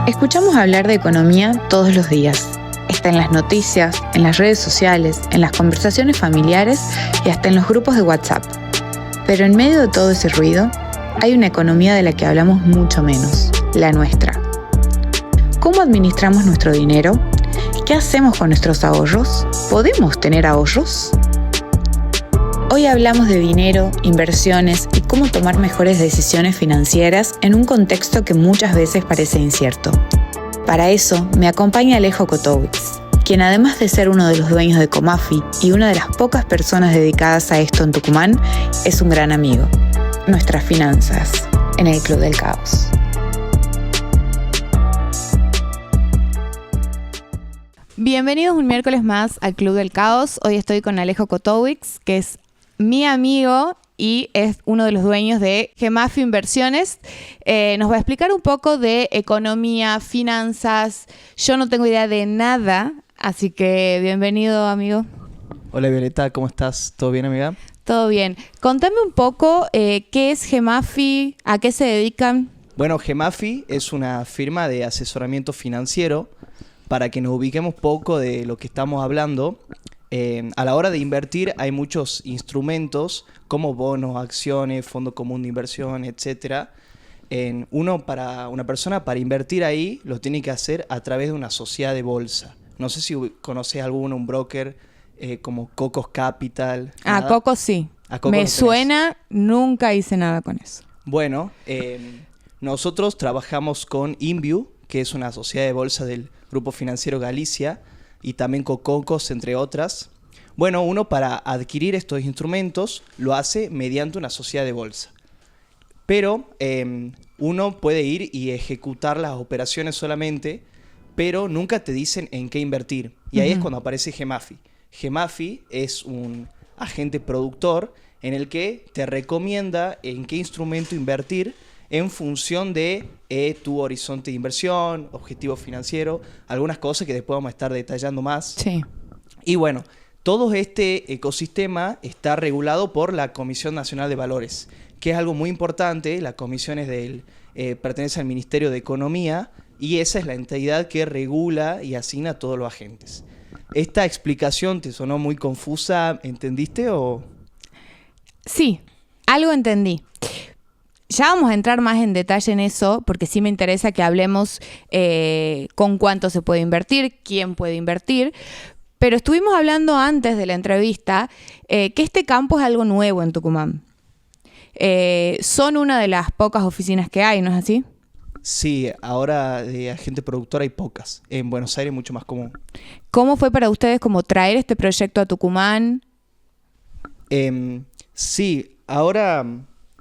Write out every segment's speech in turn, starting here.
Escuchamos hablar de economía todos los días. Está en las noticias, en las redes sociales, en las conversaciones familiares y hasta en los grupos de WhatsApp. Pero en medio de todo ese ruido, hay una economía de la que hablamos mucho menos, la nuestra. ¿Cómo administramos nuestro dinero? ¿Qué hacemos con nuestros ahorros? ¿Podemos tener ahorros? Hoy hablamos de dinero, inversiones y cómo tomar mejores decisiones financieras en un contexto que muchas veces parece incierto. Para eso me acompaña Alejo Kotowicz, quien además de ser uno de los dueños de Comafi y una de las pocas personas dedicadas a esto en Tucumán, es un gran amigo. Nuestras finanzas en el Club del Caos. Bienvenidos un miércoles más al Club del Caos. Hoy estoy con Alejo Kotowicz, que es mi amigo y es uno de los dueños de Gemafi Inversiones. Nos va a explicar un poco de economía, finanzas. Yo no tengo idea de nada, así que bienvenido, amigo. Hola Violeta, ¿cómo estás? ¿Todo bien, amiga? Todo bien. Contame un poco qué es Gemafi, a qué se dedican. Bueno, Gemafi es una firma de asesoramiento financiero. Para que nos ubiquemos poco de lo que estamos hablando, a la hora de invertir hay muchos instrumentos como bonos, acciones, fondo común de inversión, etc. Para una persona para invertir ahí lo tiene que hacer a través de una sociedad de bolsa. No sé si conoces alguno, un broker como Cocos Capital. Ah, Cocos sí. Me suena, nunca hice nada con eso. Bueno, nosotros trabajamos con Inview, que es una sociedad de bolsa del Grupo Financiero Galicia, y también con Cocos, entre otras. Bueno, uno para adquirir estos instrumentos lo hace mediante una sociedad de bolsa. Pero uno puede ir y ejecutar las operaciones solamente, pero nunca te dicen en qué invertir. Y ahí es cuando aparece Gemafi. Gemafi es un agente productor en el que te recomienda en qué instrumento invertir en función de tu horizonte de inversión, objetivo financiero, algunas cosas que después vamos a estar detallando más. Sí. Y bueno, todo este ecosistema está regulado por la Comisión Nacional de Valores, que es algo muy importante. La comisión pertenece al Ministerio de Economía y esa es la entidad que regula y asigna a todos los agentes. ¿Esta explicación te sonó muy confusa? ¿Entendiste o...? Sí, algo entendí. Ya vamos a entrar más en detalle en eso, porque sí me interesa que hablemos con cuánto se puede invertir, quién puede invertir. Pero estuvimos hablando antes de la entrevista que este campo es algo nuevo en Tucumán. Son una de las pocas oficinas que hay, ¿no es así? Sí, ahora de agente productor hay pocas. En Buenos Aires es mucho más común. ¿Cómo fue para ustedes como traer este proyecto a Tucumán? Sí, ahora...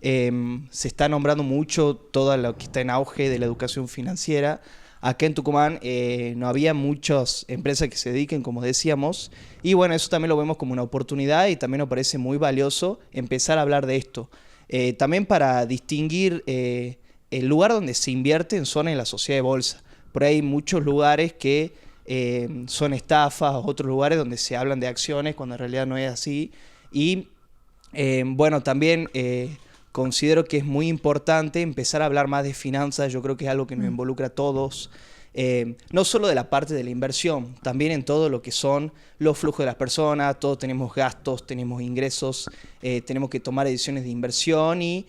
se está nombrando mucho todo lo que está en auge de la educación financiera. Acá en Tucumán no había muchas empresas que se dediquen, como decíamos, y bueno, eso también lo vemos como una oportunidad y también nos parece muy valioso empezar a hablar de esto. También para distinguir el lugar donde se invierte son en la sociedad de bolsa. Por ahí hay muchos lugares que son estafas, otros lugares donde se hablan de acciones cuando en realidad no es así. Y bueno, también... considero que es muy importante empezar a hablar más de finanzas. Yo creo que es algo que nos involucra a todos, no solo de la parte de la inversión, también en todo lo que son los flujos de las personas. Todos tenemos gastos, tenemos ingresos, tenemos que tomar decisiones de inversión y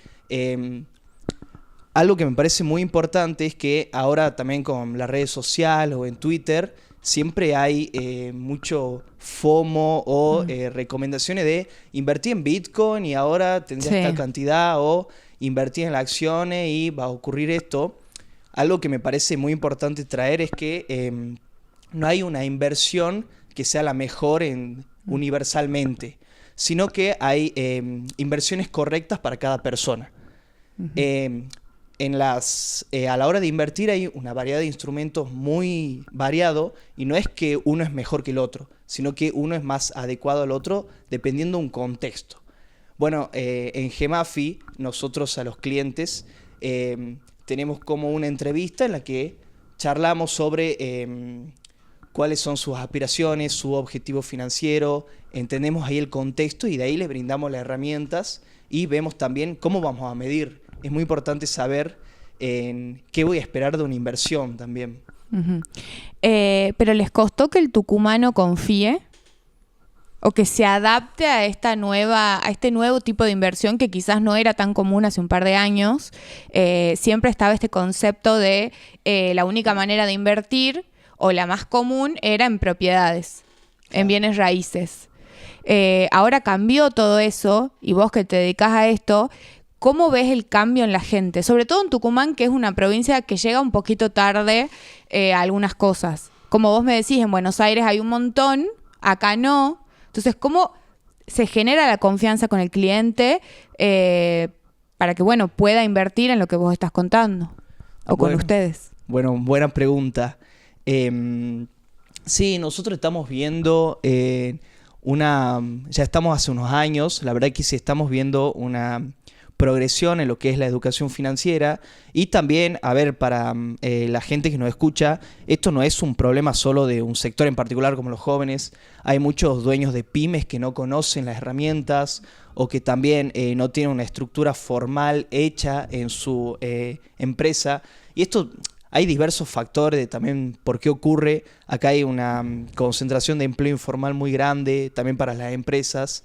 algo que me parece muy importante es que ahora también con las redes sociales o en Twitter siempre hay mucho FOMO o recomendaciones de invertir en Bitcoin y ahora tendrías tal cantidad, o invertir en las acciones y va a ocurrir esto. Algo que me parece muy importante traer es que no hay una inversión que sea la mejor universalmente, sino que hay inversiones correctas para cada persona. A la hora de invertir hay una variedad de instrumentos muy variado y no es que uno es mejor que el otro, sino que uno es más adecuado al otro dependiendo de un contexto. Bueno, en Gemafi nosotros a los clientes tenemos como una entrevista en la que charlamos sobre cuáles son sus aspiraciones, su objetivo financiero, entendemos ahí el contexto y de ahí les brindamos las herramientas y vemos también cómo vamos a medir. Es muy importante saber en qué voy a esperar de una inversión también. ¿Pero les costó que el tucumano confíe? ¿O que se adapte a este nuevo tipo de inversión que quizás no era tan común hace un par de años? Siempre estaba este concepto de la única manera de invertir, o la más común, era en propiedades, en bienes raíces. Ahora cambió todo eso, y vos que te dedicás a esto, ¿cómo ves el cambio en la gente? Sobre todo en Tucumán, que es una provincia que llega un poquito tarde a algunas cosas. Como vos me decís, en Buenos Aires hay un montón, acá no. Entonces, ¿cómo se genera la confianza con el cliente para que, bueno, pueda invertir en lo que vos estás contando? O con ustedes. Bueno, buena pregunta. Sí, nosotros estamos viendo ya estamos hace unos años, la verdad que sí estamos viendo una progresión en lo que es la educación financiera. Y también, a ver, para la gente que nos escucha, esto no es un problema solo de un sector en particular como los jóvenes. Hay muchos dueños de pymes que no conocen las herramientas, o que también no tienen una estructura formal hecha en su empresa. Y esto, hay diversos factores de también por qué ocurre. Acá hay una concentración de empleo informal muy grande también para las empresas.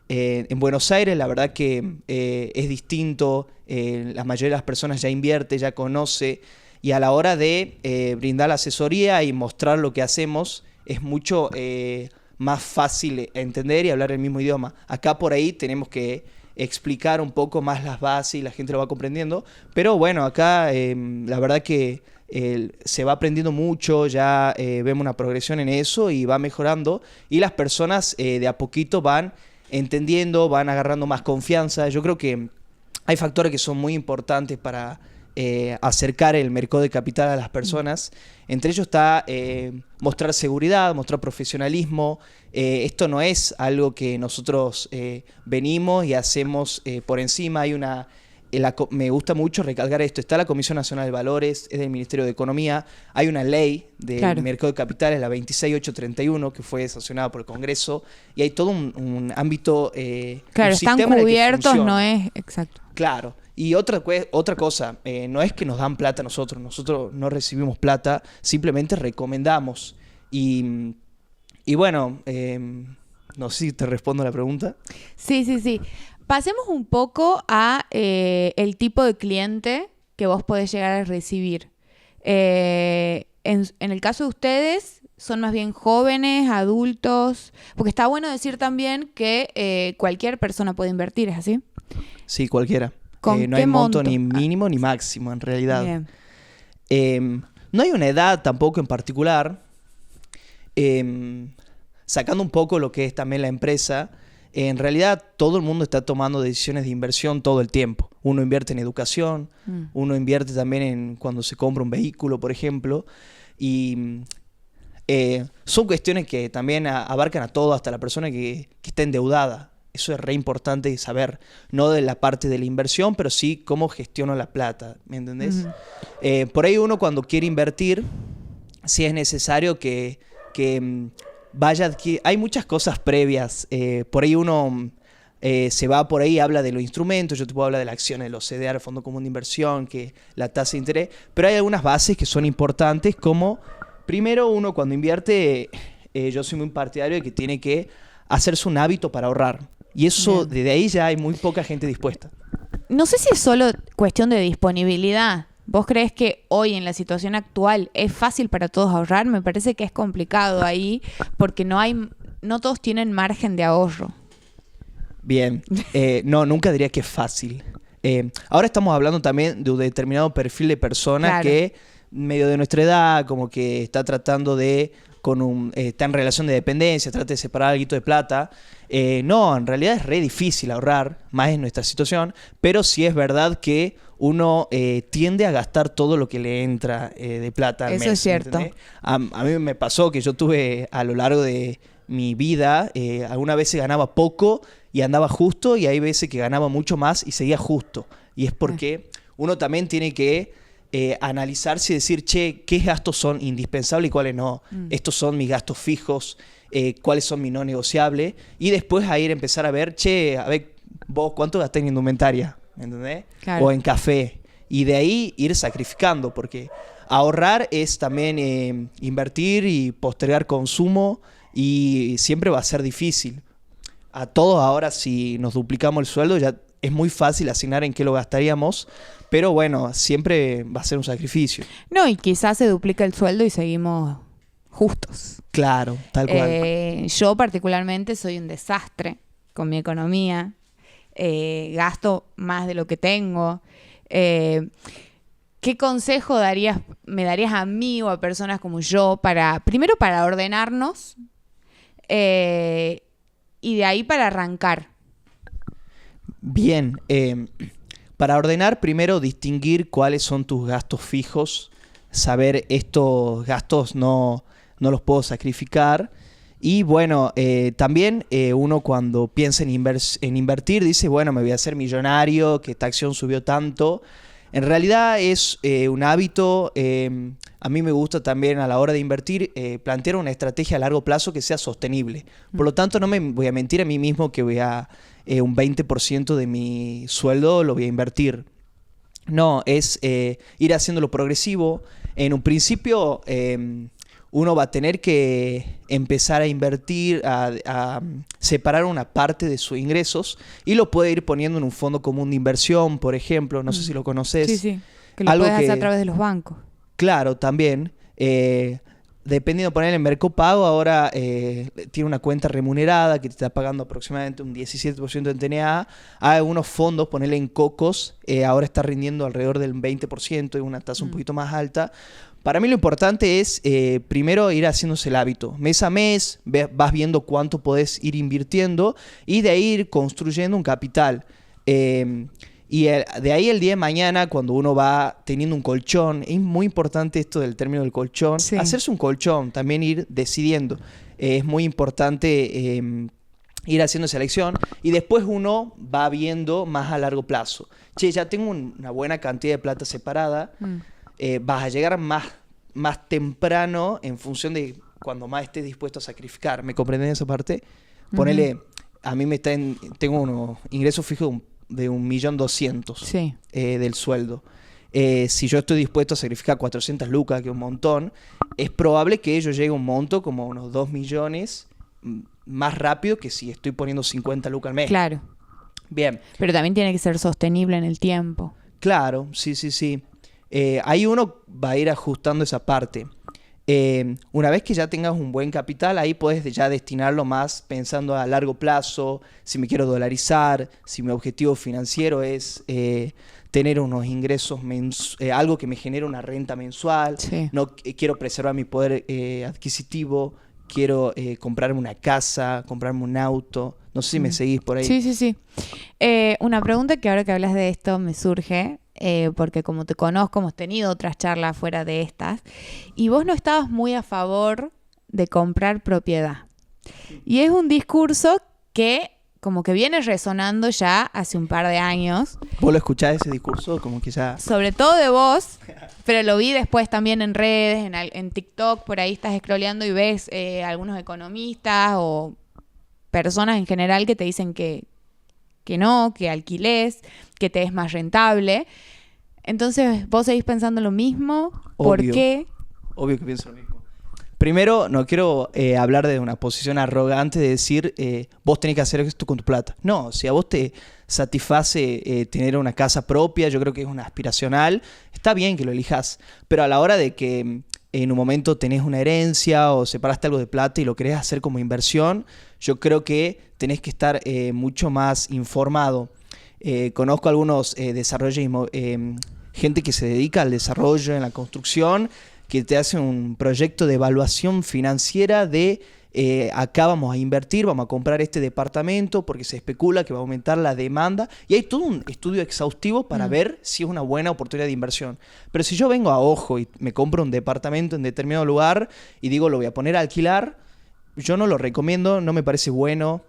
En Buenos Aires la verdad que es distinto, la mayoría de las personas ya invierte, ya conoce, y a la hora de brindar la asesoría y mostrar lo que hacemos es mucho más fácil entender y hablar el mismo idioma. Acá por ahí tenemos que explicar un poco más las bases y la gente lo va comprendiendo, pero bueno, acá la verdad que se va aprendiendo mucho, ya vemos una progresión en eso y va mejorando, y las personas de a poquito van entendiendo, van agarrando más confianza. Yo creo que hay factores que son muy importantes para acercar el mercado de capital a las personas. Entre ellos está mostrar seguridad, mostrar profesionalismo. Esto no es algo que nosotros venimos y hacemos por encima. Hay me gusta mucho recalcar esto. Está la Comisión Nacional de Valores, es del Ministerio de Economía. Hay una ley del mercado de capitales, la 26831, que fue sancionada por el Congreso. Y hay todo un ámbito, claro, un están sistema cubiertos, no es exacto. Claro. Y otra cosa, no es que nos dan plata a nosotros no recibimos plata, simplemente recomendamos. Y bueno, no sé si te respondo a la pregunta. Sí. Pasemos un poco a el tipo de cliente que vos podés llegar a recibir. En el caso de ustedes, ¿son más bien jóvenes, adultos? Porque está bueno decir también que cualquier persona puede invertir, ¿es así? Sí, cualquiera. ¿Con no qué hay monto monto? ni mínimo ni máximo, en realidad. Bien. No hay una edad tampoco en particular. Sacando un poco lo que es también la empresa, en realidad todo el mundo está tomando decisiones de inversión todo el tiempo. Uno invierte en educación, uno invierte también en cuando se compra un vehículo, por ejemplo. Y son cuestiones que también abarcan a todo, hasta la persona que está endeudada. Eso es re importante saber, no de la parte de la inversión, pero sí cómo gestiono la plata, ¿me entendés? Por ahí uno cuando quiere invertir, sí es necesario que vaya a adquirir. Hay muchas cosas previas, por ahí uno se va por ahí, habla de los instrumentos, yo te puedo hablar de las acciones, los CDR, el Fondo Común de Inversión, que la tasa de interés, pero hay algunas bases que son importantes, como primero uno cuando invierte, yo soy muy partidario de que tiene que hacerse un hábito para ahorrar. Y eso, desde ahí ya hay muy poca gente dispuesta. No sé si es solo cuestión de disponibilidad. ¿Vos crees que hoy en la situación actual es fácil para todos ahorrar? Me parece que es complicado ahí porque no todos tienen margen de ahorro. Bien, no, nunca diría que es fácil. Ahora estamos hablando también de un determinado perfil de persona que medio de nuestra edad, como que está tratando de está en relación de dependencia, trata de separar algo de plata. No, en realidad es re difícil ahorrar, más en nuestra situación, pero sí es verdad que uno tiende a gastar todo lo que le entra de plata al mes. Eso es cierto. A mí me pasó que yo tuve a lo largo de mi vida, algunas veces ganaba poco y andaba justo, y hay veces que ganaba mucho más y seguía justo. Y es porque uno también tiene que analizarse y decir, che, ¿qué gastos son indispensables y cuáles no? Estos son mis gastos fijos, cuáles son mis no negociables, y después a ir a empezar a ver, che, a ver, vos, ¿cuánto gastás en indumentaria? ¿Me entendés? Claro. O en café. y de ahí ir sacrificando, porque ahorrar es también invertir y postergar consumo y siempre va a ser difícil. A todos ahora si nos duplicamos el sueldo ya es muy fácil asignar en qué lo gastaríamos, pero bueno, siempre va a ser un sacrificio. No, y quizás se duplica el sueldo y seguimos justos. Claro, tal cual. Yo particularmente soy un desastre con mi economía. Gasto más de lo que tengo. ¿Qué consejo me darías a mí o a personas como yo primero para ordenarnos y de ahí para arrancar? Bien, para ordenar, primero distinguir cuáles son tus gastos fijos, saber estos gastos no los puedo sacrificar. Y bueno, también uno cuando piensa en invertir dice, bueno, me voy a hacer millonario, que esta acción subió tanto. En realidad es un hábito. A mí me gusta también a la hora de invertir plantear una estrategia a largo plazo que sea sostenible. Por lo tanto, no me voy a mentir a mí mismo que voy a un 20% de mi sueldo lo voy a invertir. No, es ir haciéndolo progresivo. En un principio uno va a tener que empezar a invertir, a separar una parte de sus ingresos y lo puede ir poniendo en un fondo común de inversión, por ejemplo. No sé si lo conoces. Sí, sí. Que lo puedes hacer a través de los bancos. Claro, también. Dependiendo de poner en Mercado Pago, ahora tiene una cuenta remunerada que te está pagando aproximadamente un 17% en TNA. Hay unos fondos, ponerle en Cocos, ahora está rindiendo alrededor del 20%, es una tasa un poquito más alta. Para mí lo importante es primero ir haciéndose el hábito. Mes a mes vas viendo cuánto podés ir invirtiendo y de ahí ir construyendo un capital. Y de ahí el día de mañana, cuando uno va teniendo un colchón, es muy importante esto del término del colchón, sí. Hacerse un colchón, también ir decidiendo. Es muy importante ir haciendo selección y después uno va viendo más a largo plazo. Che, ya tengo una buena cantidad de plata separada, vas a llegar más temprano en función de cuando más estés dispuesto a sacrificar. ¿Me comprenden esa parte? Ponele, a mí tengo unos ingresos fijos de 1.200.000 sí. Del sueldo. Si yo estoy dispuesto a sacrificar 400 lucas, que es un montón, es probable que yo llegue a un monto como unos 2 millones más rápido que si estoy poniendo 50 lucas al mes. Claro. Bien. Pero también tiene que ser sostenible en el tiempo. Claro, sí. Ahí uno va a ir ajustando esa parte. Una vez que ya tengas un buen capital, ahí puedes ya destinarlo más pensando a largo plazo, si me quiero dolarizar, si mi objetivo financiero es tener unos ingresos, algo que me genere una renta mensual, sí. No quiero preservar mi poder adquisitivo, quiero comprarme una casa, comprarme un auto, no sé si me seguís por ahí. Sí. Una pregunta que ahora que hablas de esto me surge, porque como te conozco, hemos tenido otras charlas fuera de estas, y vos no estabas muy a favor de comprar propiedad. Y es un discurso que como que viene resonando ya hace un par de años. ¿Vos lo escuchás ese discurso? Como quizá... Sobre todo de vos, pero lo vi después también en redes, en TikTok, por ahí estás scrolleando y ves algunos economistas o personas en general que te dicen que no, que alquilés, que te es más rentable. Entonces, ¿vos seguís pensando lo mismo? ¿Por qué? Obvio que pienso lo mismo. Primero, no quiero hablar de una posición arrogante de decir vos tenés que hacer esto con tu plata. No, si a vos te satisface tener una casa propia, yo creo que es una aspiracional, está bien que lo elijas, pero a la hora de que en un momento tenés una herencia o separaste algo de plata y lo querés hacer como inversión, yo creo que tenés que estar mucho más informado. Conozco algunos desarrollos, gente que se dedica al desarrollo en la construcción, que te hace un proyecto de evaluación financiera de acá vamos a invertir, vamos a comprar este departamento porque se especula que va a aumentar la demanda y hay todo un estudio exhaustivo para ver si es una buena oportunidad de inversión. Pero si yo vengo a ojo y me compro un departamento en determinado lugar y digo lo voy a poner a alquilar, yo no lo recomiendo, no me parece bueno.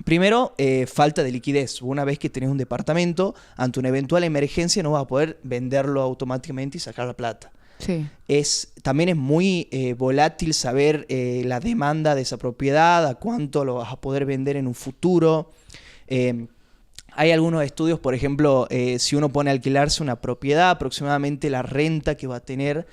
Primero, falta de liquidez. Una vez que tenés un departamento, ante una eventual emergencia no vas a poder venderlo automáticamente y sacar la plata. Sí. También es muy volátil saber la demanda de esa propiedad, a cuánto lo vas a poder vender en un futuro. hay algunos estudios, por ejemplo, si uno pone a alquilarse una propiedad, aproximadamente la renta que va a tener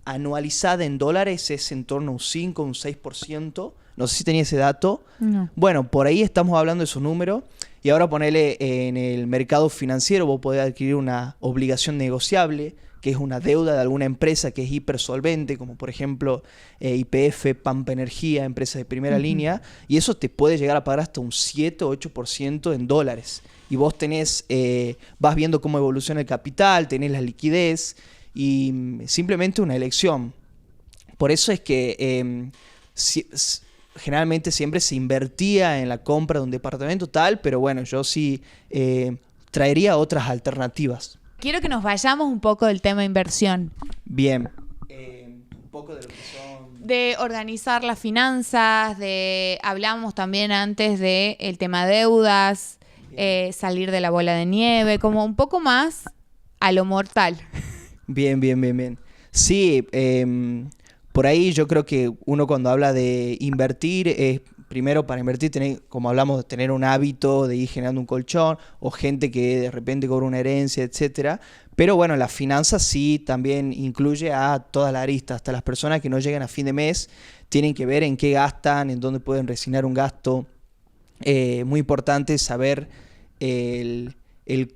anualizada en dólares es en torno a un 5, un 6%. No sé si tenía ese dato. No. Bueno, por ahí estamos hablando de esos números. Y ahora ponele en el mercado financiero, vos podés adquirir una obligación negociable, que es una deuda de alguna empresa que es hipersolvente, como por ejemplo YPF, Pampa Energía, empresas de primera línea, y eso te puede llegar a pagar hasta un 7 o 8% en dólares. Y vos tenés, vas viendo cómo evoluciona el capital, tenés la liquidez, y simplemente una elección. Por eso es que generalmente siempre se invertía en la compra de un departamento tal, pero bueno, yo sí traería otras alternativas. Quiero que nos vayamos un poco del tema inversión. Bien. Un poco de lo que son... De organizar las finanzas, hablamos también antes del tema deudas, salir de la bola de nieve, como un poco más a lo mortal. Bien. Sí, por ahí yo creo que uno cuando habla de invertir es... Primero, para invertir, como hablamos, de tener un hábito de ir generando un colchón, o gente que de repente cobra una herencia, etcétera. Pero bueno, las finanzas sí también incluye a toda la arista. Hasta las personas que no llegan a fin de mes tienen que ver en qué gastan, en dónde pueden resignar un gasto. Muy importante saber el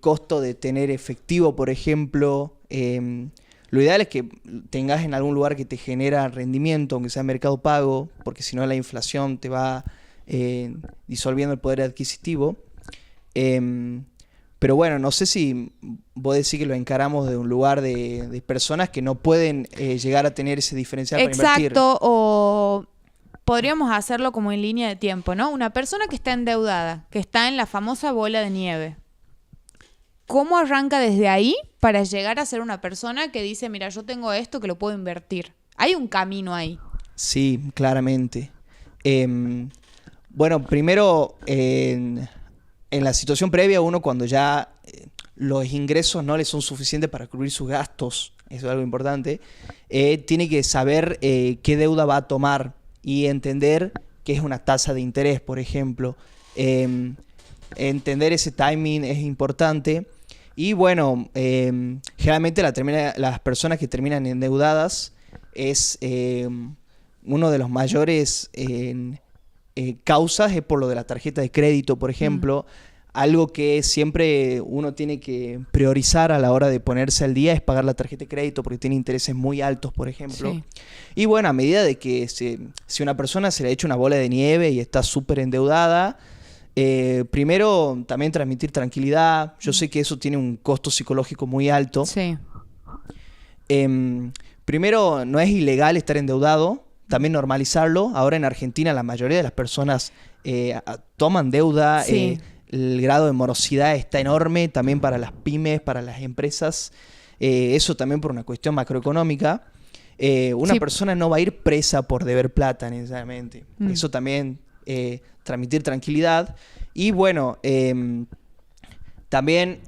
costo de tener efectivo, por ejemplo. Lo ideal es que tengas en algún lugar que te genera rendimiento, aunque sea mercado pago, porque si no la inflación te va disolviendo el poder adquisitivo. Pero bueno, no sé si vos decís que lo encaramos de un lugar de personas que no pueden llegar a tener ese diferencial para invertir. Exacto, o podríamos hacerlo como en línea de tiempo, ¿no? Una persona que está endeudada, que está en la famosa bola de nieve. ¿Cómo arranca desde ahí para llegar a ser una persona que dice, mira, yo tengo esto que lo puedo invertir? Hay un camino ahí. Sí, claramente. Bueno, primero, en la situación previa, uno cuando ya los ingresos no le son suficientes para cubrir sus gastos, eso es algo importante, tiene que saber qué deuda va a tomar y entender qué es una tasa de interés, por ejemplo. Entender ese timing es importante. Y bueno, generalmente las personas que terminan endeudadas es uno de los mayores causas es por lo de la tarjeta de crédito, por ejemplo. Algo que siempre uno tiene que priorizar a la hora de ponerse al día es pagar la tarjeta de crédito porque tiene intereses muy altos, por ejemplo. Sí. Y bueno, a medida de que si una persona se le ha hecho una bola de nieve y está súper endeudada, primero también transmitir tranquilidad. Yo sé que eso tiene un costo psicológico muy alto. Sí. Primero, no es ilegal estar endeudado, también normalizarlo. Ahora en Argentina la mayoría de las personas toman deuda. Sí. El grado de morosidad está enorme también para las pymes, para las empresas. Eso también por una cuestión macroeconómica. Una persona no va a ir presa por deber plata necesariamente. Eso también... transmitir tranquilidad. Y bueno, también...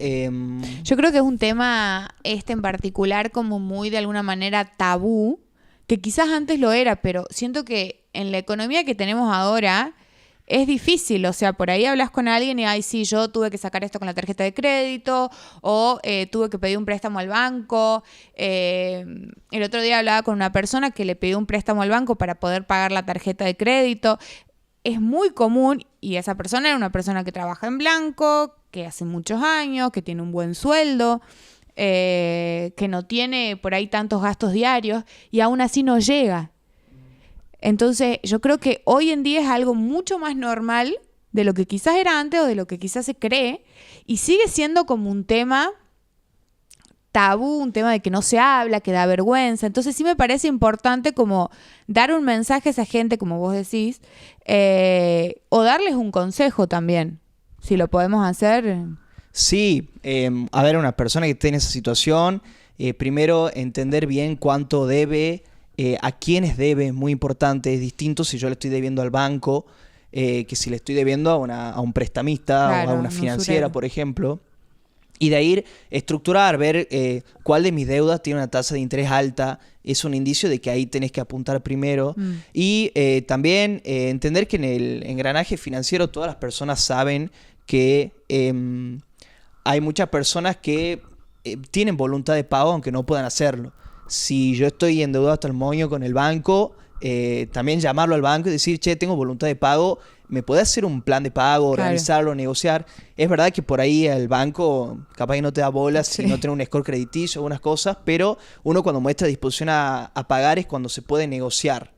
Yo creo que es un tema en particular como muy de alguna manera tabú, que quizás antes lo era, pero siento que en la economía que tenemos ahora es difícil. O sea, por ahí hablas con alguien y, ay, sí, yo tuve que sacar esto con la tarjeta de crédito, o tuve que pedir un préstamo al banco. El otro día hablaba con una persona que le pidió un préstamo al banco para poder pagar la tarjeta de crédito. Es muy común, y esa persona era una persona que trabaja en blanco, que hace muchos años, que tiene un buen sueldo, que no tiene por ahí tantos gastos diarios, y aún así no llega. Entonces yo creo que hoy en día es algo mucho más normal de lo que quizás era antes o de lo que quizás se cree, y sigue siendo como un tema tabú, un tema de que no se habla, que da vergüenza. Entonces sí me parece importante como dar un mensaje a esa gente, como vos decís, o darles un consejo también, si lo podemos hacer. Sí, a ver, una persona que esté en esa situación, primero entender bien cuánto debe, a quiénes debe, es muy importante. Es distinto si yo le estoy debiendo al banco, que si le estoy debiendo a un prestamista, claro, o a una financiera, por ejemplo. Y de ahí estructurar, ver cuál de mis deudas tiene una tasa de interés alta. Es un indicio de que ahí tenés que apuntar primero. Y también entender que en el engranaje financiero todas las personas saben que hay muchas personas que tienen voluntad de pago aunque no puedan hacerlo. Si yo estoy endeudado hasta el moño con el banco, también llamarlo al banco y decir, che, tengo voluntad de pago, ¿me podés hacer un plan de pago, organizarlo, negociar? Es verdad que por ahí el banco capaz que no te da bolas si no tiene un score crediticio, algunas cosas, pero uno cuando muestra disposición a pagar es cuando se puede negociar.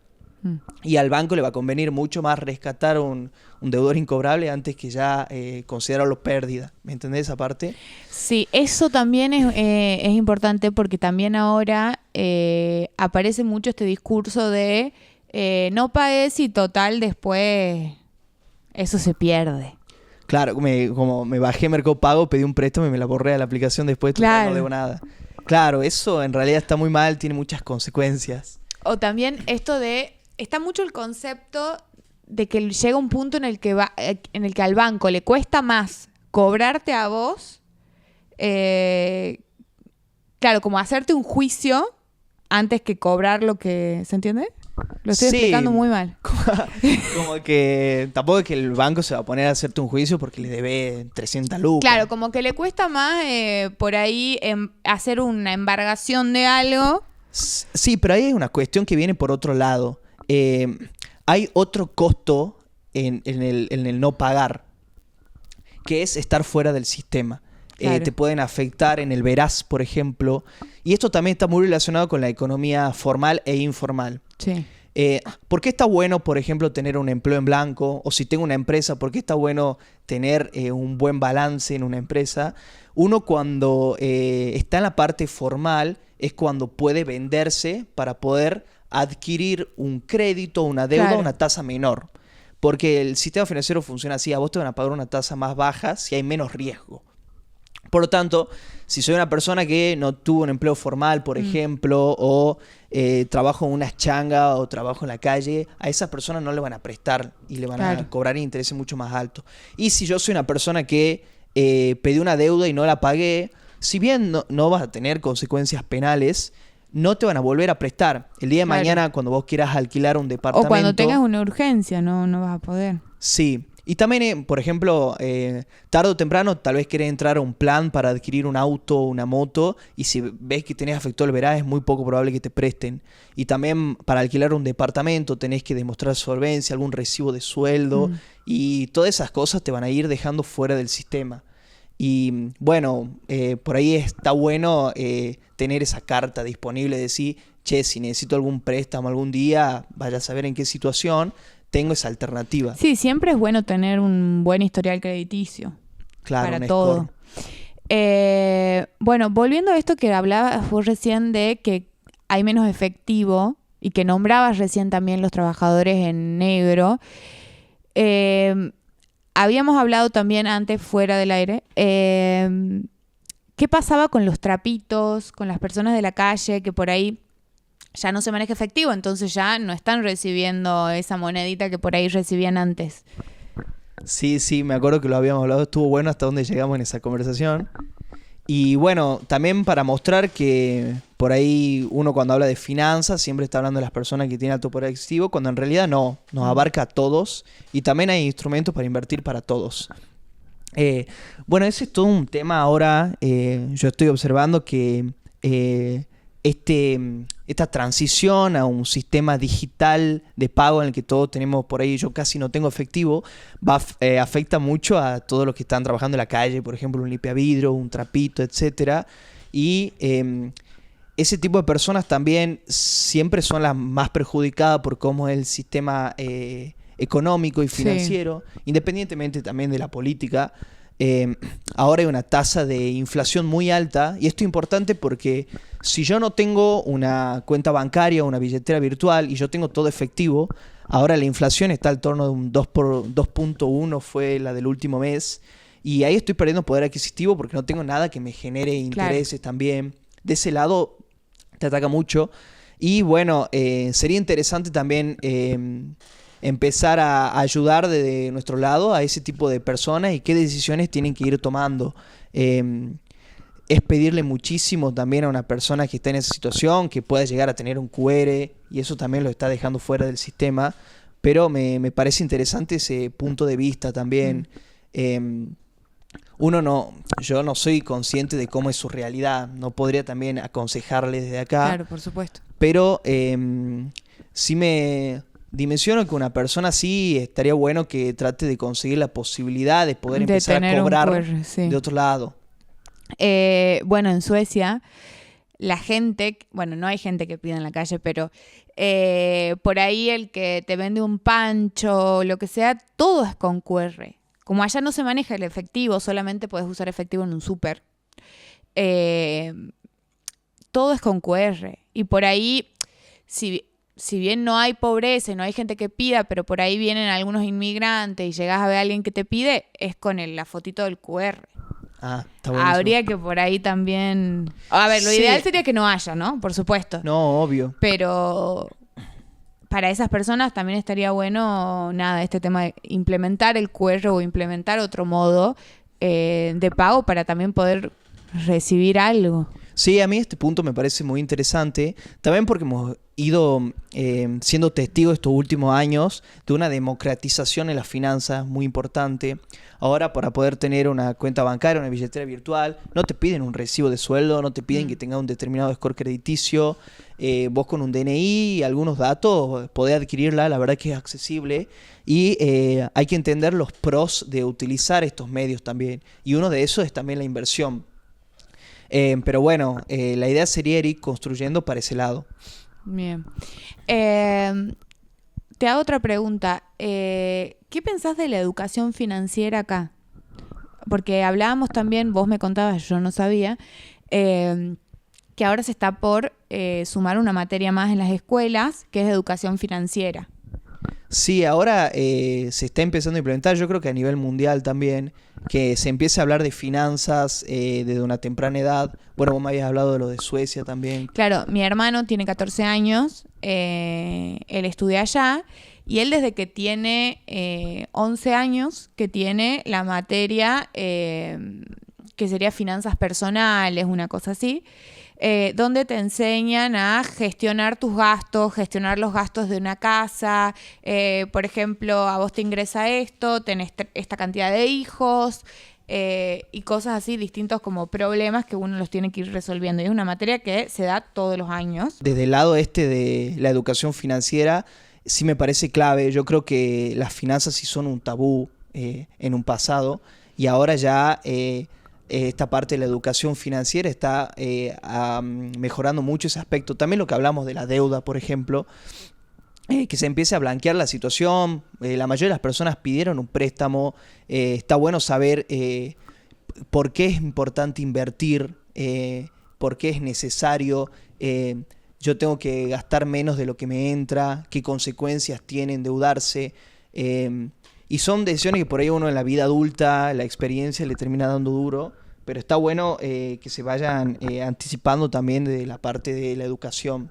Y al banco le va a convenir mucho más rescatar un deudor incobrable antes que ya considerarlo pérdida. ¿Me entendés esa parte? Sí, eso también es importante porque también ahora aparece mucho este discurso de no pagues y total después eso se pierde. Claro, como me bajé Mercado Pago, pedí un préstamo y me la borré a la aplicación después, total, no debo nada. Claro, eso en realidad está muy mal, tiene muchas consecuencias. O también esto de... Está mucho el concepto de que llega un punto en el que al banco le cuesta más cobrarte a vos, claro, como hacerte un juicio antes que cobrar lo que... ¿Se entiende? Lo estoy explicando muy mal. Como que tampoco es que el banco se va a poner a hacerte un juicio porque le debe 300 lucas. Claro, como que le cuesta más por ahí hacer una embargación de algo. Sí, pero ahí hay una cuestión que viene por otro lado. Hay otro costo en el no pagar, que es estar fuera del sistema. Claro. Te pueden afectar en el veraz, por ejemplo. Y esto también está muy relacionado con la economía formal e informal. Sí. ¿Por qué está bueno, por ejemplo, tener un empleo en blanco? O si tengo una empresa, ¿por qué está bueno tener un buen balance en una empresa? Uno cuando está en la parte formal es cuando puede venderse para poder adquirir un crédito, una deuda, claro, una tasa menor. Porque el sistema financiero funciona así. A vos te van a pagar una tasa más baja si hay menos riesgo. Por lo tanto, si soy una persona que no tuvo un empleo formal, por ejemplo, o trabajo en una changa o trabajo en la calle, a esas personas no le van a prestar y le van a cobrar intereses mucho más altos. Y si yo soy una persona que pedí una deuda y no la pagué, si bien no vas a tener consecuencias penales, no te van a volver a prestar. El día de mañana, cuando vos quieras alquilar un departamento... O cuando tengas una urgencia, no vas a poder. Sí. Y también, por ejemplo, tarde o temprano tal vez querés entrar a un plan para adquirir un auto o una moto y si ves que tenés afectado el veraz es muy poco probable que te presten. Y también para alquilar un departamento tenés que demostrar solvencia, algún recibo de sueldo y todas esas cosas te van a ir dejando fuera del sistema. Y bueno, por ahí está bueno tener esa carta disponible de decir, che, si necesito algún préstamo algún día, vaya a saber en qué situación, tengo esa alternativa. Sí, siempre es bueno tener un buen historial crediticio. Claro, para todo. Bueno, volviendo a esto que hablabas vos recién de que hay menos efectivo y que nombrabas recién también los trabajadores en negro. Habíamos hablado también antes, fuera del aire, ¿qué pasaba con los trapitos, con las personas de la calle que por ahí ya no se maneja efectivo, entonces ya no están recibiendo esa monedita que por ahí recibían antes? Sí, me acuerdo que lo habíamos hablado, estuvo bueno hasta donde llegamos en esa conversación. Y bueno, también para mostrar que por ahí uno cuando habla de finanzas siempre está hablando de las personas que tienen alto poder adquisitivo, cuando en realidad no, nos abarca a todos y también hay instrumentos para invertir para todos. Bueno, ese es todo un tema ahora. Yo estoy observando que esta transición a un sistema digital de pago en el que todos tenemos por ahí, yo casi no tengo efectivo, afecta mucho a todos los que están trabajando en la calle, por ejemplo, un limpiavidrio, un trapito, etcétera. Y ese tipo de personas también siempre son las más perjudicadas por cómo es el sistema económico y financiero, independientemente también de la política. Ahora hay una tasa de inflación muy alta y esto es importante porque si yo no tengo una cuenta bancaria o una billetera virtual y yo tengo todo efectivo, ahora la inflación está al torno de un 2.1 fue la del último mes y ahí estoy perdiendo poder adquisitivo porque no tengo nada que me genere intereses también. De ese lado te ataca mucho y bueno, sería interesante también empezar a ayudar desde nuestro lado a ese tipo de personas y qué decisiones tienen que ir tomando. Es pedirle muchísimo también a una persona que está en esa situación que pueda llegar a tener un QR y eso también lo está dejando fuera del sistema, pero me parece interesante ese punto de vista también. yo no soy consciente de cómo es su realidad, no podría también aconsejarle desde acá. Claro, por supuesto. Pero sí me dimensiono que una persona así estaría bueno que trate de conseguir la posibilidad de poder De empezar a tener un cobrar QR, sí. de otro lado. Bueno, en Suecia, la gente, bueno, no hay gente que pida en la calle, pero por ahí el que te vende un pancho, lo que sea, todo es con QR. Como allá no se maneja el efectivo, solamente puedes usar efectivo en un súper. Todo es con QR. Y por ahí, si bien no hay pobreza y no hay gente que pida, pero por ahí vienen algunos inmigrantes y llegas a ver a alguien que te pide, es con la fotito del QR. Ah, está bueno. Habría que por ahí también... A ver, lo ideal sería que no haya, ¿no? Por supuesto. No, obvio. Pero para esas personas también estaría bueno, nada, este tema de implementar el QR o implementar otro modo de pago para también poder recibir algo. Sí, a mí este punto me parece muy interesante, también porque hemos ido siendo testigos estos últimos años de una democratización en las finanzas muy importante. Ahora, para poder tener una cuenta bancaria, una billetera virtual, no te piden un recibo de sueldo, no te piden que tengas un determinado score crediticio. Vos con un DNI y algunos datos podés adquirirla, la verdad que es accesible. Y hay que entender los pros de utilizar estos medios también. Y uno de esos es también la inversión. Pero bueno, la idea sería ir construyendo para ese lado. Bien. Te hago otra pregunta. ¿Qué pensás de la educación financiera acá? Porque hablábamos también, vos me contabas, yo no sabía, que ahora se está por sumar una materia más en las escuelas, que es educación financiera. Sí, ahora se está empezando a implementar, yo creo que a nivel mundial también, que se empiece a hablar de finanzas desde una temprana edad. Bueno, vos me habías hablado de lo de Suecia también. Claro, mi hermano tiene 14 años, él estudia allá, y él desde que tiene 11 años, que tiene la materia que sería finanzas personales, una cosa así, donde te enseñan a gestionar tus gastos, gestionar los gastos de una casa. Por ejemplo, a vos te ingresa esto, tenés esta cantidad de hijos y cosas así, distintos como problemas que uno los tiene que ir resolviendo. Y es una materia que se da todos los años. Desde el lado de la educación financiera, sí me parece clave. Yo creo que las finanzas sí son un tabú en un pasado y ahora ya... esta parte de la educación financiera está mejorando mucho ese aspecto. También lo que hablamos de la deuda, por ejemplo, que se empiece a blanquear la situación. La mayoría de las personas pidieron un préstamo. Está bueno saber por qué es importante invertir, por qué es necesario. Yo tengo que gastar menos de lo que me entra, qué consecuencias tiene endeudarse. Y son decisiones que por ahí uno en la vida adulta, la experiencia le termina dando duro, pero está bueno que se vayan anticipando también de la parte de la educación,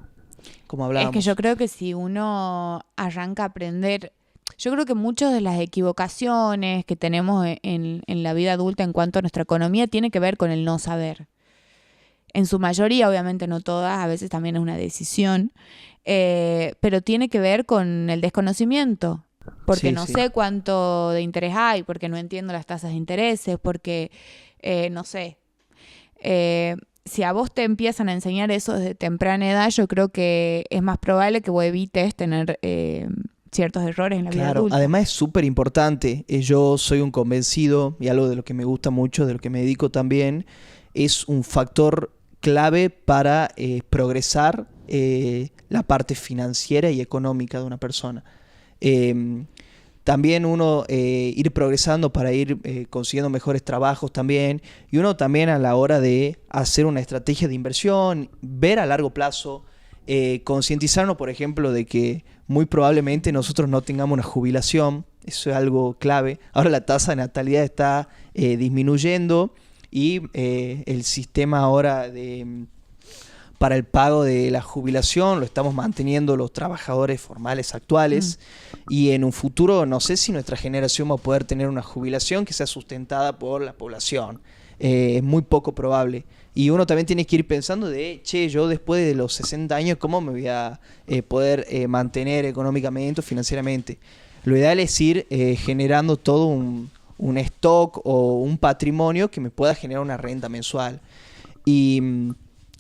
como hablábamos. Es que yo creo que si uno arranca a aprender, yo creo que muchas de las equivocaciones que tenemos en la vida adulta en cuanto a nuestra economía tiene que ver con el no saber. En su mayoría, obviamente no todas, a veces también es una decisión, pero tiene que ver con el desconocimiento. Porque no sé cuánto de interés hay, porque no entiendo las tasas de intereses, porque no sé. Si a vos te empiezan a enseñar eso desde temprana edad, yo creo que es más probable que vos evites tener ciertos errores en la vida adulta. Además es súper importante. Yo soy un convencido, y algo de lo que me gusta mucho, de lo que me dedico también, es un factor clave para progresar la parte financiera y económica de una persona. También uno ir progresando para ir consiguiendo mejores trabajos también, y uno también a la hora de hacer una estrategia de inversión, ver a largo plazo, concientizarnos, por ejemplo, de que muy probablemente nosotros no tengamos una jubilación. Eso es algo clave. Ahora la tasa de natalidad está disminuyendo y el sistema ahora para el pago de la jubilación lo estamos manteniendo los trabajadores formales actuales. Y en un futuro no sé si nuestra generación va a poder tener una jubilación que sea sustentada por la población. Es muy poco probable. Y uno también tiene que ir pensando yo después de los 60 años, ¿cómo me voy a poder mantener económicamente o financieramente? Lo ideal es ir generando todo un stock o un patrimonio que me pueda generar una renta mensual. Y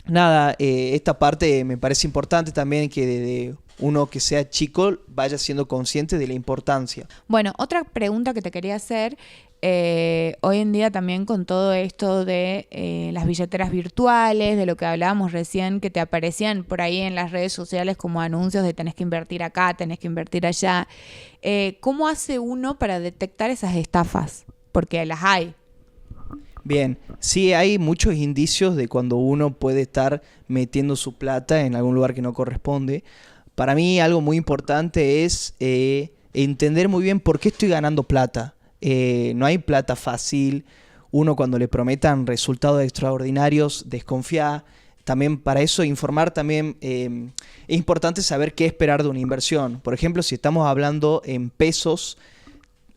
nada, esta parte me parece importante también, que desde uno que sea chico vaya siendo consciente de la importancia. Bueno, otra pregunta que te quería hacer, hoy en día también con todo esto de las billeteras virtuales, de lo que hablábamos recién, que te aparecían por ahí en las redes sociales como anuncios de tenés que invertir acá, tenés que invertir allá. ¿Cómo hace uno para detectar esas estafas? Porque las hay. Bien, sí hay muchos indicios de cuando uno puede estar metiendo su plata en algún lugar que no corresponde. Para mí algo muy importante es entender muy bien por qué estoy ganando plata. No hay plata fácil. Uno, cuando le prometan resultados extraordinarios, desconfía. También para eso informar también es importante saber qué esperar de una inversión. Por ejemplo, si estamos hablando en pesos,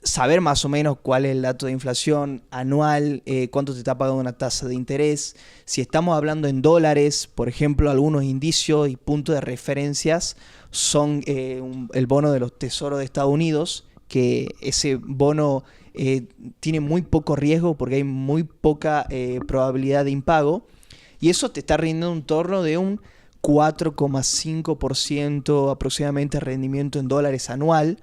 saber más o menos cuál es el dato de inflación anual, cuánto te está pagando una tasa de interés. Si estamos hablando en dólares, por ejemplo, algunos indicios y puntos de referencias son el bono de los tesoros de Estados Unidos, que ese bono tiene muy poco riesgo porque hay muy poca probabilidad de impago, y eso te está rindiendo un torno de un 4,5% aproximadamente de rendimiento en dólares anual.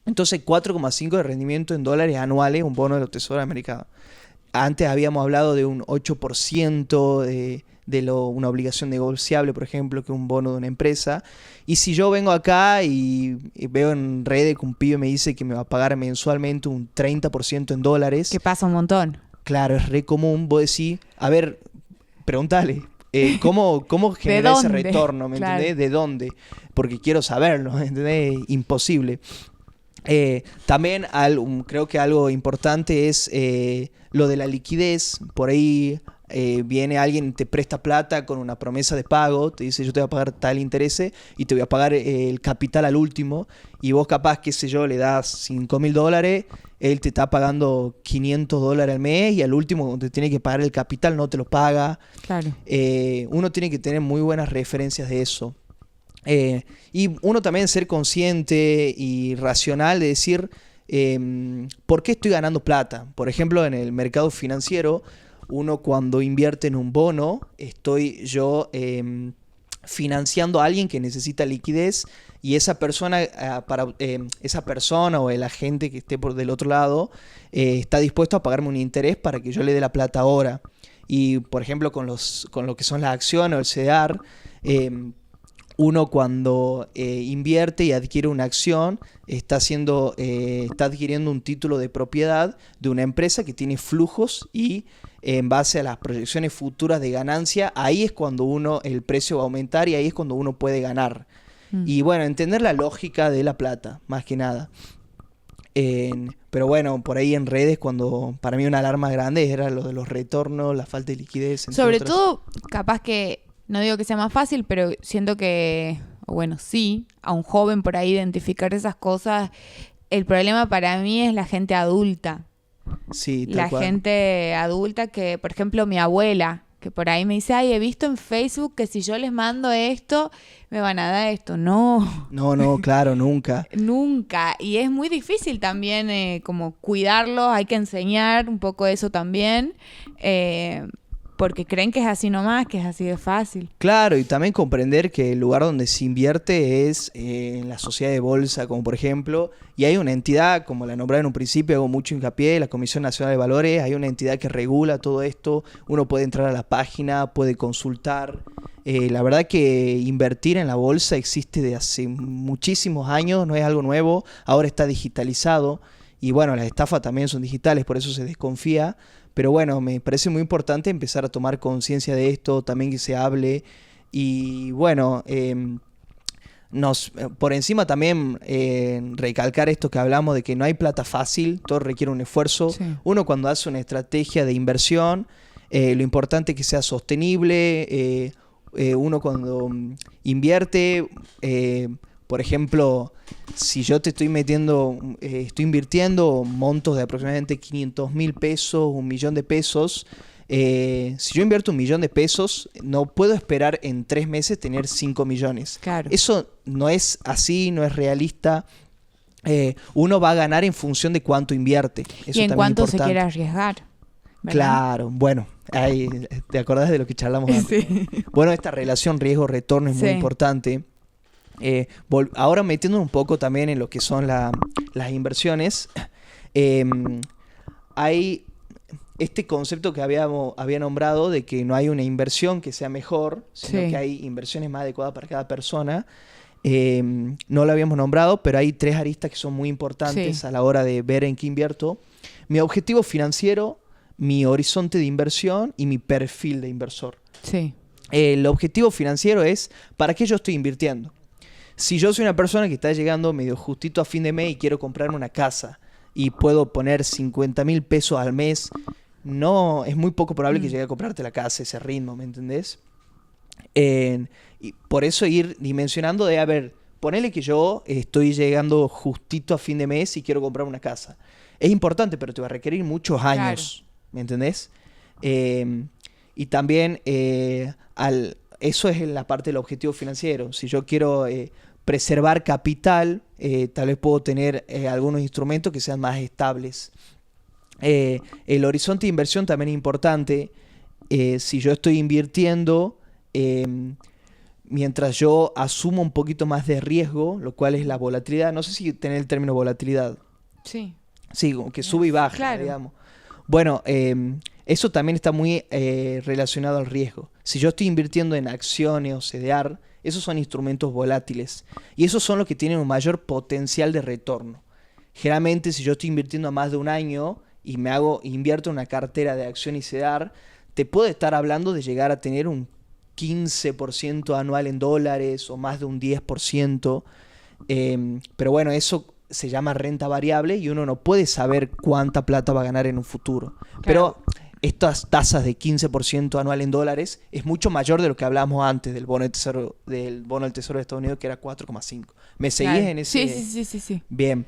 Entonces 4,5% de rendimiento en dólares anuales, un bono de los tesoros americanos. Antes habíamos hablado de un 8% una obligación negociable, por ejemplo, que un bono de una empresa. Y si yo vengo acá y veo en redes que un pibe me dice que me va a pagar mensualmente un 30% en dólares. Que pasa un montón. Claro, es re común. Vos decís, a ver, preguntale. ¿Cómo genera ese retorno? ¿Me entendés? ¿De dónde? Porque quiero saberlo, ¿me entendés? Imposible. También creo que algo importante es lo de la liquidez. Por ahí viene alguien, te presta plata con una promesa de pago, te dice yo te voy a pagar tal interés y te voy a pagar el capital al último, y vos capaz, qué sé yo, le das $5.000, él te está pagando $500 al mes y al último te tiene que pagar el capital, no te lo paga. Claro. Uno tiene que tener muy buenas referencias de eso. Y uno también ser consciente y racional de decir ¿por qué estoy ganando plata? Por ejemplo, en el mercado financiero, uno cuando invierte en un bono, estoy yo financiando a alguien que necesita liquidez, y esa persona, esa persona o el agente que esté por del otro lado está dispuesto a pagarme un interés para que yo le dé la plata ahora. Y por ejemplo con lo que son las acciones o el CDR, uno cuando invierte y adquiere una acción, está adquiriendo un título de propiedad de una empresa que tiene flujos, y en base a las proyecciones futuras de ganancia, ahí es cuando el precio va a aumentar y ahí es cuando uno puede ganar. Y bueno, entender la lógica de la plata, más que nada. Pero bueno, por ahí en redes, cuando para mí una alarma grande era lo de los retornos, la falta de liquidez. Sobre todo, capaz que, no digo que sea más fácil, pero siento que, bueno, sí, a un joven por ahí identificar esas cosas. El problema para mí es la gente adulta. Sí, tal la cual. gente adulta que, por ejemplo, mi abuela, que por ahí me dice, ay, he visto en Facebook que si yo les mando esto, me van a dar esto. No. No, claro, nunca. Nunca. Y es muy difícil también como cuidarlos, hay que enseñar un poco eso también, porque creen que es así nomás, que es así de fácil. Claro, y también comprender que el lugar donde se invierte es en la sociedad de bolsa, como por ejemplo, y hay una entidad, como la nombré en un principio, hago mucho hincapié, la Comisión Nacional de Valores, hay una entidad que regula todo esto, uno puede entrar a la página, puede consultar. La verdad que invertir en la bolsa existe de hace muchísimos años, no es algo nuevo, ahora está digitalizado, y bueno, las estafas también son digitales, por eso se desconfía. Pero bueno, me parece muy importante empezar a tomar conciencia de esto, también que se hable. Y bueno, por encima también recalcar esto que hablamos de que no hay plata fácil, todo requiere un esfuerzo. Sí. Uno cuando hace una estrategia de inversión, lo importante es que sea sostenible. Uno cuando invierte, por ejemplo, si yo te estoy estoy invirtiendo montos de aproximadamente 500.000 pesos, 1.000.000 de pesos. Si yo invierto 1.000.000 de pesos, no puedo esperar en 3 meses tener 5 millones. Claro. Eso no es así, no es realista. uno va a ganar en función de cuánto invierte. Eso y en también cuánto es se importante. quiere arriesgar. ¿Verdad? Claro, bueno, ahí, ¿te acordás de lo que charlamos antes? Sí. Bueno, esta relación riesgo-retorno es muy Sí. importante. Ahora metiéndonos un poco también en lo que son las inversiones, hay este concepto que había nombrado de que no hay una inversión que sea mejor, sino Sí. que hay inversiones más adecuadas para cada persona. No lo habíamos nombrado, pero hay 3 aristas que son muy importantes Sí. a la hora de ver en qué invierto. Mi objetivo financiero, mi horizonte de inversión y mi perfil de inversor. Sí. El objetivo financiero es ¿para qué yo estoy invirtiendo? Si yo soy una persona que está llegando medio justito a fin de mes y quiero comprarme una casa y puedo poner 50.000 pesos al mes, no, es muy poco probable que llegue a comprarte la casa a ese ritmo, ¿me entendés? Y por eso ir dimensionando de, a ver, ponele que yo estoy llegando justito a fin de mes y quiero comprar una casa. Es importante, pero te va a requerir muchos años, ¿me entendés? Y también eso es en la parte del objetivo financiero. Si yo quiero preservar capital, tal vez puedo tener algunos instrumentos que sean más estables. El horizonte de inversión también es importante. Si yo estoy invirtiendo, mientras yo asumo un poquito más de riesgo, lo cual es la volatilidad. No sé si tener el término volatilidad. Sí. Sí, como que sube y baja, Claro. digamos. Bueno, eso también está muy relacionado al riesgo. Si yo estoy invirtiendo en acciones o CDR, esos son instrumentos volátiles. Y esos son los que tienen un mayor potencial de retorno. Generalmente, si yo estoy invirtiendo a más de un año y invierto en una cartera de acción y CDR, te puedo estar hablando de llegar a tener un 15% anual en dólares o más de un 10%. Pero bueno, eso se llama renta variable y uno no puede saber cuánta plata va a ganar en un futuro. Claro. Pero estas tasas de 15% anual en dólares es mucho mayor de lo que hablábamos antes del bono del Tesoro de Estados Unidos, que era 4,5. ¿Me seguís Claro. en ese? Sí. Bien.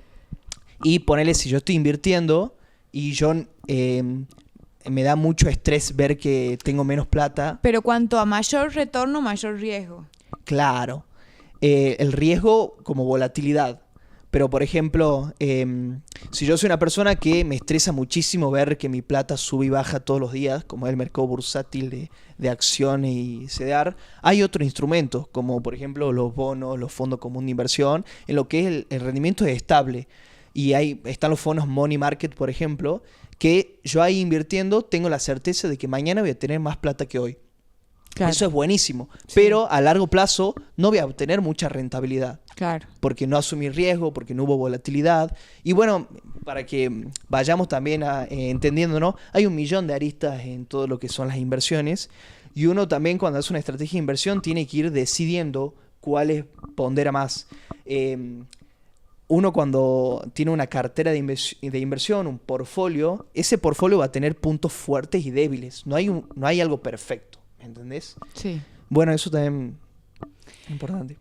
Y ponele, si yo estoy invirtiendo y yo me da mucho estrés ver que tengo menos plata. Pero cuanto a mayor retorno, mayor riesgo. Claro. El riesgo como volatilidad. Pero, por ejemplo, si yo soy una persona que me estresa muchísimo ver que mi plata sube y baja todos los días, como es el mercado bursátil de acciones y CDR, hay otros instrumentos, como por ejemplo los bonos, los fondos comunes de inversión, en lo que es el rendimiento es estable. Y ahí están los fondos money market, por ejemplo, que yo ahí invirtiendo tengo la certeza de que mañana voy a tener más plata que hoy. Claro. Eso es buenísimo, Sí. pero a largo plazo no voy a obtener mucha rentabilidad. Claro. Porque no asumí riesgo, porque no hubo volatilidad. Y bueno, para que vayamos también entendiendo, ¿no? Hay 1.000.000 de aristas en todo lo que son las inversiones. Y uno también cuando hace una estrategia de inversión tiene que ir decidiendo cuáles pondera más. Uno cuando tiene una cartera de inversión, un portfolio, ese portfolio va a tener puntos fuertes y débiles. No hay algo perfecto, ¿me entendés? Sí. Bueno, eso también es importante.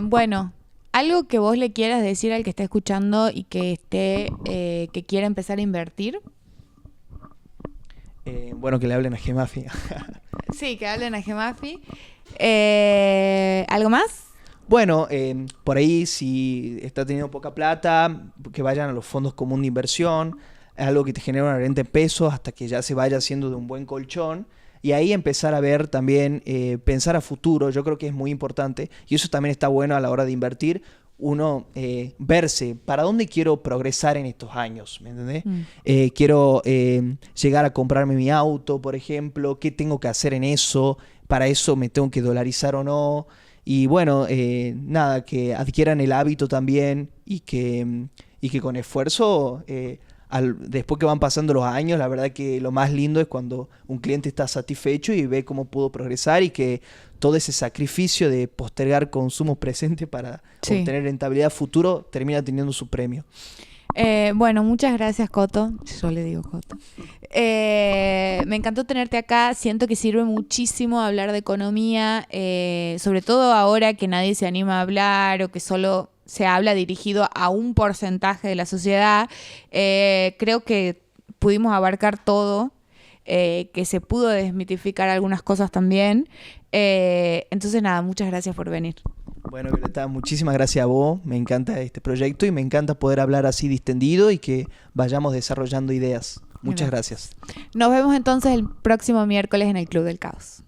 Bueno, algo que vos le quieras decir al que esté escuchando y que quiera empezar a invertir. Bueno, que le hablen a Gemafi. Sí, que hablen a Gemafi. ¿Algo más? Bueno, por ahí si está teniendo poca plata, que vayan a los fondos comunes de inversión, es algo que te genera una renta en pesos hasta que ya se vaya haciendo de un buen colchón. Y ahí empezar a ver también, pensar a futuro, yo creo que es muy importante. Y eso también está bueno a la hora de invertir. Uno verse, ¿para dónde quiero progresar en estos años? ¿Me entendés? Quiero llegar a comprarme mi auto, por ejemplo. ¿Qué tengo que hacer en eso? ¿Para eso me tengo que dolarizar o no? Y bueno, nada, que adquieran el hábito también y que con esfuerzo... después que van pasando los años, la verdad que lo más lindo es cuando un cliente está satisfecho y ve cómo pudo progresar y que todo ese sacrificio de postergar consumos presentes para obtener rentabilidad futuro termina teniendo su premio. Bueno, muchas gracias, Coto. Yo le digo Coto. Me encantó tenerte acá. Siento que sirve muchísimo hablar de economía, sobre todo ahora que nadie se anima a hablar o que solo se habla dirigido a un porcentaje de la sociedad. Creo que pudimos abarcar todo, que se pudo desmitificar algunas cosas también. Entonces, nada, muchas gracias por venir. Bueno, Violeta, muchísimas gracias a vos. Me encanta este proyecto y me encanta poder hablar así distendido y que vayamos desarrollando ideas. Muchas gracias. Nos vemos entonces el próximo miércoles en el Club del Caos.